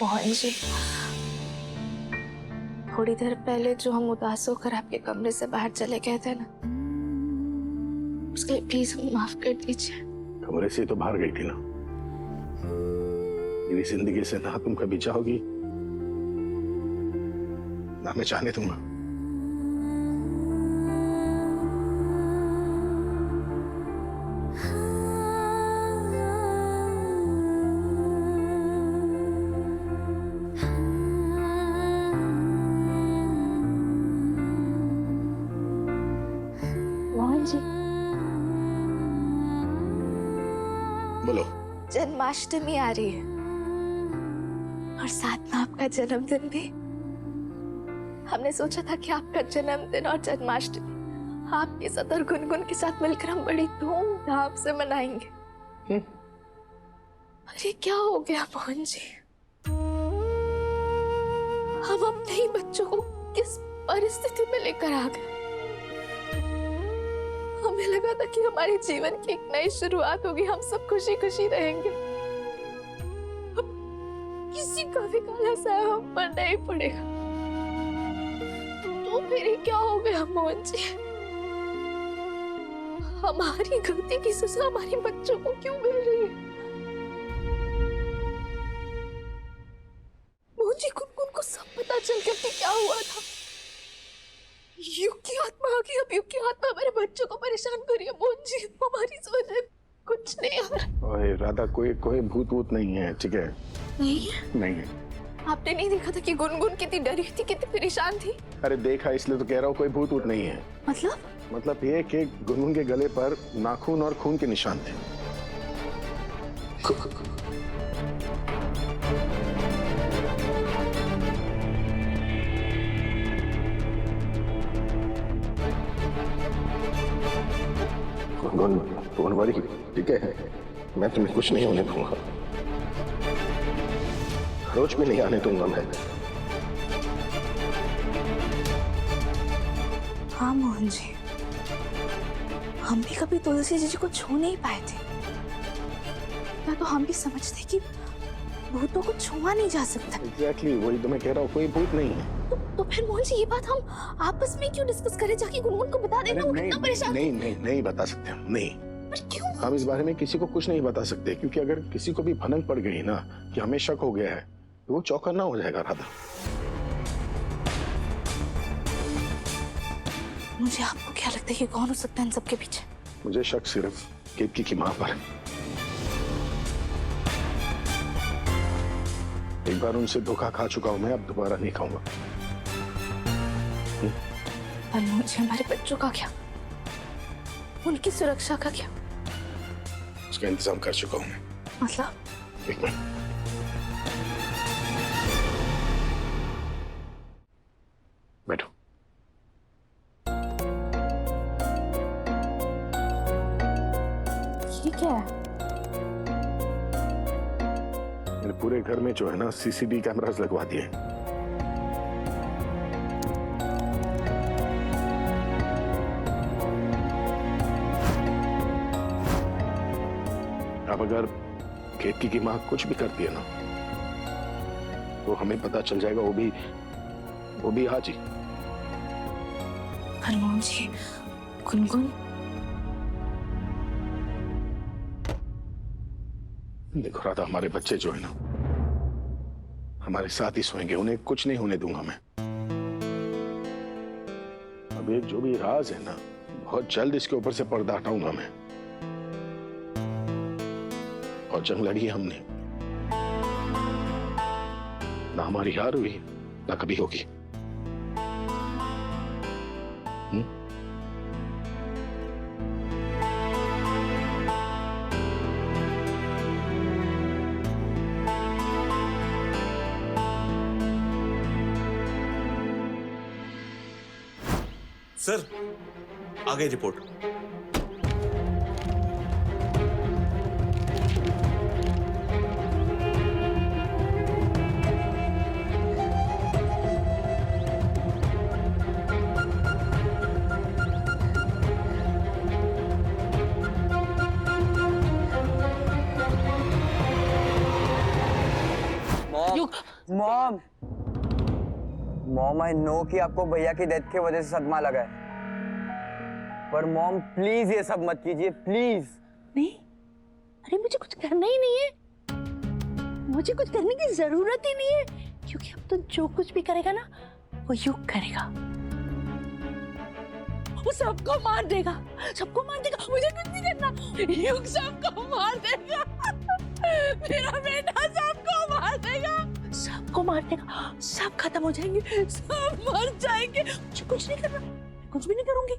मोहन जी, थोड़ी देर पहले जो हम उदास होकर आपके कमरे से बाहर चले गए थे ना, उसके लिए प्लीज हमें माफ कर दीजिए। कमरे से तो बाहर गई थी ना, मेरी जिंदगी से ना तुम कभी चाहोगी ना मैं चाहने दूंगा। मोहन जी, बोलो। जन्माष्टमी आ रही है और साथ में आपका जन्मदिन भी। हमने सोचा था कि आपका जन्मदिन और जन्माष्टमी आपके साथ और गुनगुन के साथ मिलकर हम बड़ी धूमधाम से मनाएंगे। अरे क्या हो गया मोहन जी? हम अपने ही बच्चों को किस परिस्थिति में लेकर आ गए। हमें लगा था कि हमारे जीवन की एक नई शुरुआत होगी, हम सब खुशी खुशी रहेंगे। अब किसी का भी काला साया हम पर नहीं पड़ेगा। तो फिर ये क्या हो गया मोहन जी? हमारी गलती की सजा हमारे बच्चों को क्यों मिल रही है? मोहन जी, गुनगुन को सब पता चल गया कि क्या हुआ था। युग की आत्मा आ गई। अब युग की आत्मा हमारे बच्चों को परेशान कर रही है मोहन जी। हमारी वजह कुछ नहीं यार। ओए राधा, कोई भूत वूत नहीं है, ठीक है? नहीं है? नहीं है। आपने नहीं देखा था कि गुनगुन कितनी डरी थी, कितनी परेशान थी? अरे देखा, इसलिए तो कह रहा हूँ कोई भूत वूत नहीं है। मतलब ये कि गुनगुन के गले पर नाखून और खून के निशान थे। गुनगुन वाली, ठीक है? मैं तुम्हें कुछ नहीं होने दूंगा, रोज में नहीं आने दूंगा मैं। हाँ मोहन जी, हम भी कभी तुलसी जी को छू नहीं पाए थे। या तो हम भी समझते कि भूतों को छुआ नहीं जा सकता। एग्जैक्टली वही तो मैं कह रहा हूँ, कोई भूत नहीं है। तो फिर मोहन जी, ये बात हम आपस में क्यों डिस्कस करें? जाके गुनगुन को बता देना, वो कितना परेशान है। नहीं बता सकते हम, नहीं। पर क्यों? हम इस बारे में किसी को कुछ नहीं बता सकते, क्योंकि अगर किसी को भी भनक पड़ गई ना कि हमें शक हो गया है, तो वो चौकन्ना हो जाएगा राधा। मुझे आपको क्या लगता है कि कौन हो सकता है इन सबके पीछे? मुझे शक सिर्फ केतकी की मां पर है। एक बार उनसे धोखा खा चुका हूं मैं, अब दोबारा नहीं खाऊंगा। पर मुझे हमारे बच्चों का क्या, उनकी सुरक्षा का क्या? उसका इंतजाम कर चुका हूं मैं। मतलब? एक मिनट, बैठो। ये क्या है? मैंने पूरे घर में जो है ना सीसीटीवी कैमरास लगवा दिए। अब अगर केतकी की मां कुछ भी करती है ना, तो हमें पता चल जाएगा, वो भी आज ही। हनुमान जी, गुनगुन, देखो राधा, हमारे बच्चे जो है ना हमारे साथ ही सोएंगे, उन्हें कुछ नहीं होने दूंगा मैं। अब ये जो भी राज है ना, बहुत जल्द इसके ऊपर से पर्दा हटाऊंगा मैं। और जंग लड़ी हमने, ना हमारी हार हुई ना कभी होगी। सर, आ गई report. Mom mom I know कि आपको भैया की डेथ की वजह से सदमा लगा है, पर मॉम प्लीज ये सब मत कीजिए प्लीज। नहीं, अरे मुझे कुछ करना ही नहीं है, मुझे कुछ करने की जरूरत ही नहीं है, क्योंकि अब तो जो कुछ भी करेगा ना वो युग करेगा। वो सबको मार देगा, सबको मार देगा, मुझे कुछ नहीं करना। युग सबको मार देगा, मेरा बेटा सबको मार देगा, सबको मार देगा, सब खत्म हो जाएंगे, सब मर जाएंगे। मुझे कुछ नहीं करना, मैं कुछ भी नहीं करूंगी।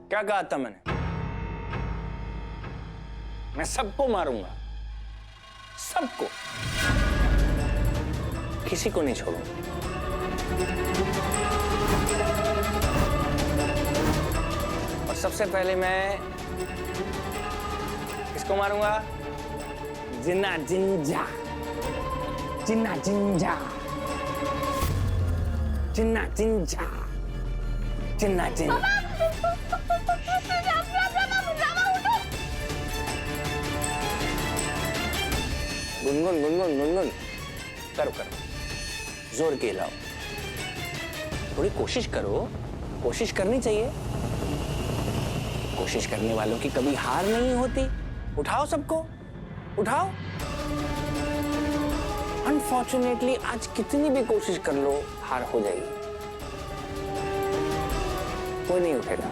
क्या कहा था मैंने? मैं सबको मारूंगा, सबको, किसी को नहीं छोड़ूंगा। और सबसे पहले मैं किसको मारूंगा? जिन्ना जिंजा, जिन्ना जिंजा, जिन्ना जिंजा, जिन्ना जिंजा। गुनगुन गुनगुन गुनगुन करो करो, जोर के लाओ, थोड़ी कोशिश करो, कोशिश करनी चाहिए। कोशिश करने वालों की कभी हार नहीं होती। उठाओ सबको, उठाओ। अनफॉर्चुनेटली आज कितनी भी कोशिश कर लो हार हो जाएगी, कोई नहीं उठेगा।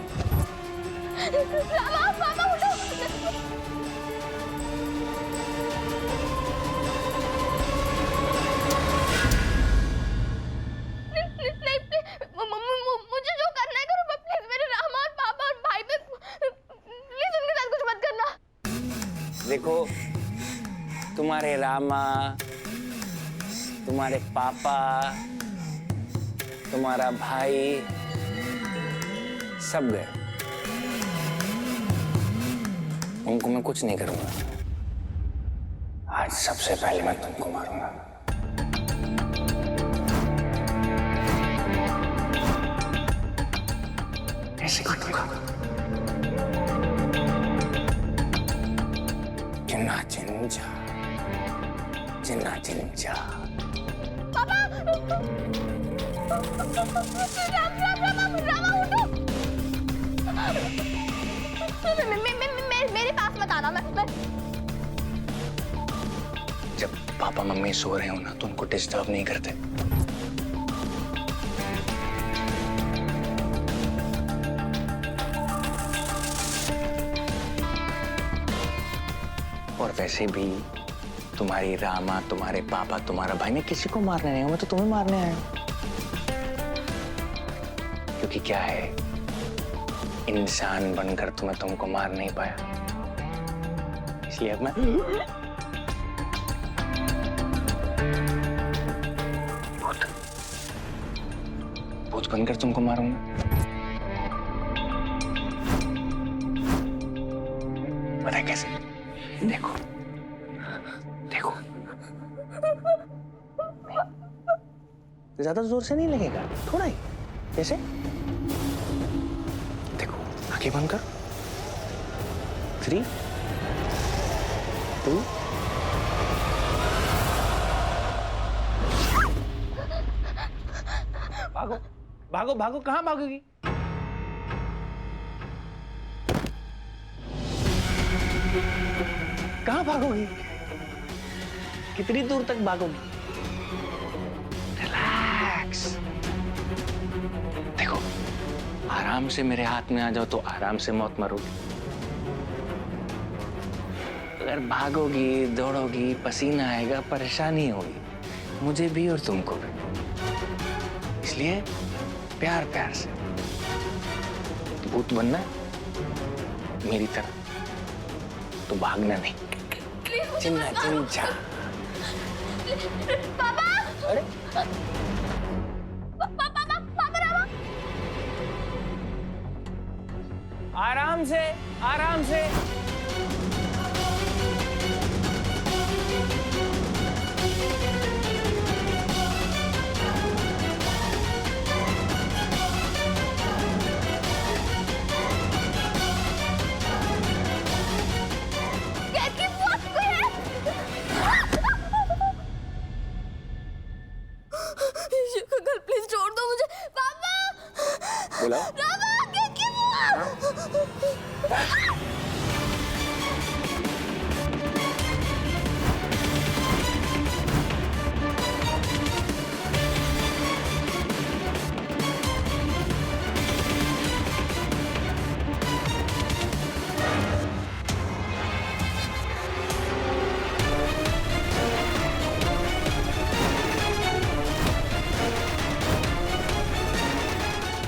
मुझे जो करना है करो, प्लीज मेरे रामा और पापा और भाई पे प्लीज उनके साथ कुछ मत करना। देखो, तुम्हारे रामा, तुम्हारे पापा, तुम्हारा भाई सब गए, उनको मैं कुछ नहीं करूंगा। आज सबसे पहले मैं तुमको मारूंगा। ऐसे काटूंगा। जिन्ना जिंजा, जिन्ना जिंजा। पापा रामा उठो। मेरे पास मत आना। मैं जब पापा मम्मी सो रहे हो ना तो उनको डिस्टर्ब नहीं करते। और वैसे भी तुम्हारी रामा, तुम्हारे पापा, तुम्हारा भाई, मैं किसी को मारने नहीं हूं, मैं तो तुम्हें मारने आया हूं। क्योंकि क्या है, इंसान बनकर तो मैं तुमको मार नहीं पाया, इसलिए अब मैं भूत बनकर तुमको मारूंगा। पता है कैसे? देखो देखो, ज्यादा जोर से नहीं लगेगा, थोड़ा ही, जैसे देखो, आंखें बंद कर। 3, 2 भागो भागो भागो, कहाँ भागोगी? कहाँ भागोगी? कितनी दूर तक भागोगी? रिलैक्स। देखो, आराम से मेरे हाथ में आ जाओ तो आराम से मौत मरोगी। अगर भागोगी, दौड़ोगी, पसीना आएगा, परेशानी होगी, मुझे भी और तुमको भी। इसलिए प्यार प्यार से। भूत बनना मेरी तरह, तो भागना नहीं। चिन्ना चिंचा। पापा अरे आराम से, आराम से। प्लीज छोड़ दो मुझे पापा। बोला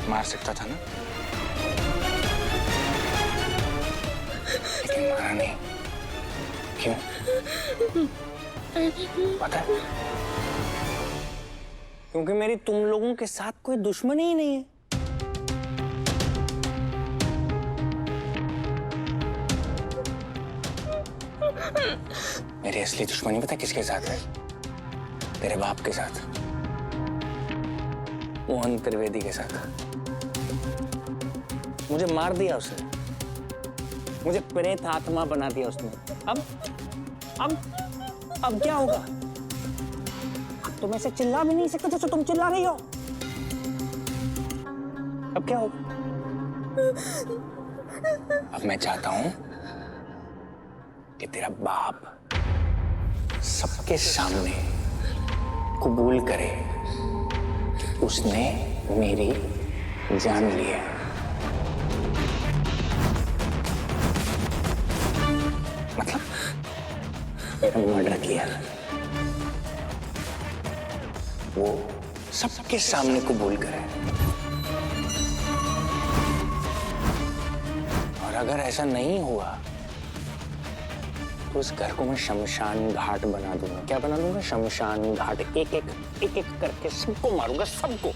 मार सकता था ना, लेकिन मारा नहीं। क्यों? पता है? क्योंकि मेरी तुम लोगों के साथ कोई दुश्मनी ही नहीं है। मेरी असली दुश्मनी पता है किसके साथ है? तेरे बाप के साथ, मोहन त्रिवेदी के साथ। मुझे मार दिया उसने, मुझे प्रेत आत्मा बना दिया उसने। अब क्या होगा? अब तुम ऐसे चिल्ला भी नहीं सकते जैसे तुम चिल्ला रही हो। अब क्या होगा? अब मैं चाहता हूं कि तेरा बाप सबके सामने कबूल करे कि उसने मेरी जान ली है। मतलब मेरा मर्डर किया, वो सबके सामने कबूल करे। और अगर ऐसा नहीं हुआ तो उस घर को मैं शमशान घाट बना दूंगा। क्या बना दूंगा? शमशान घाट। एक एक करके सबको मारूंगा, सबको।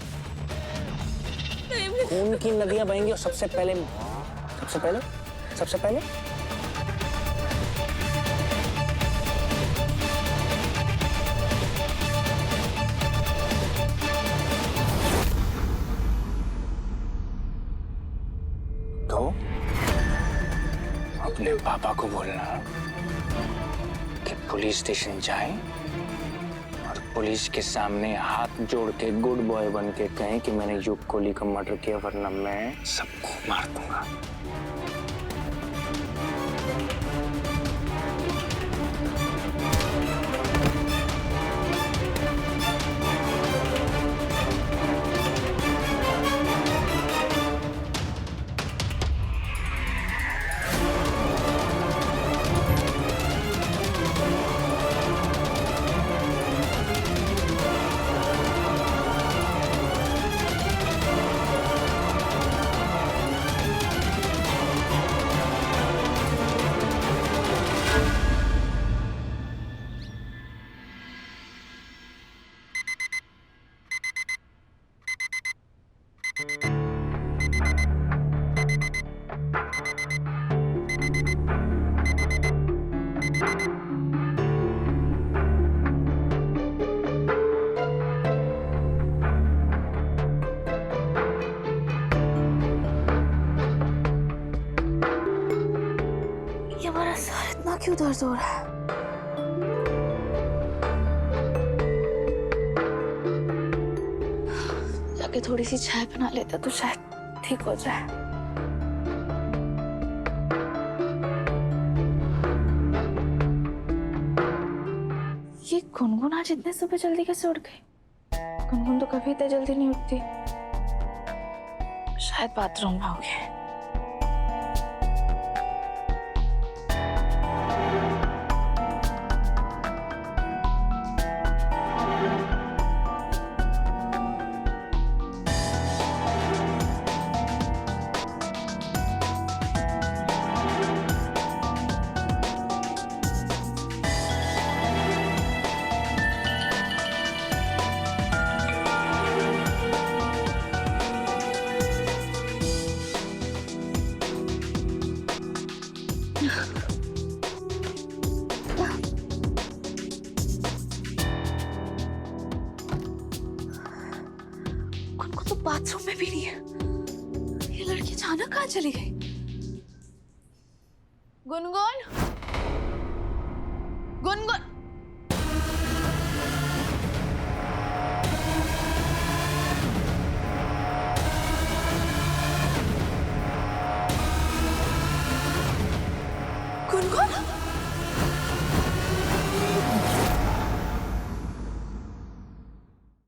खून की नदियां बहेंगी और सबसे पहले तो अपने पापा को बोलना कि पुलिस स्टेशन जाए और पुलिस के सामने हाथ जोड़ के गुड बॉय बन के कहें कि मैंने युग कोहली का मर्डर किया, वरना मैं सबको मार दूंगा। ये मेरा सर इतना क्यों दर्द हो रहा है? जाके थोड़ी सी चाय बना लेता तो शायद ठीक हो जाए। ये गुनगुन आज इतने सुबह जल्दी कैसे उठ गई? गुनगुन तो कभी इतने जल्दी नहीं उठती। शायद बाथरूम में हो गया। गुनगुन तो बाथरूम में भी नहीं है। ये लड़की अचानक कहाँ चली गई? गुनगुन, गुनगुन, गुनगुन,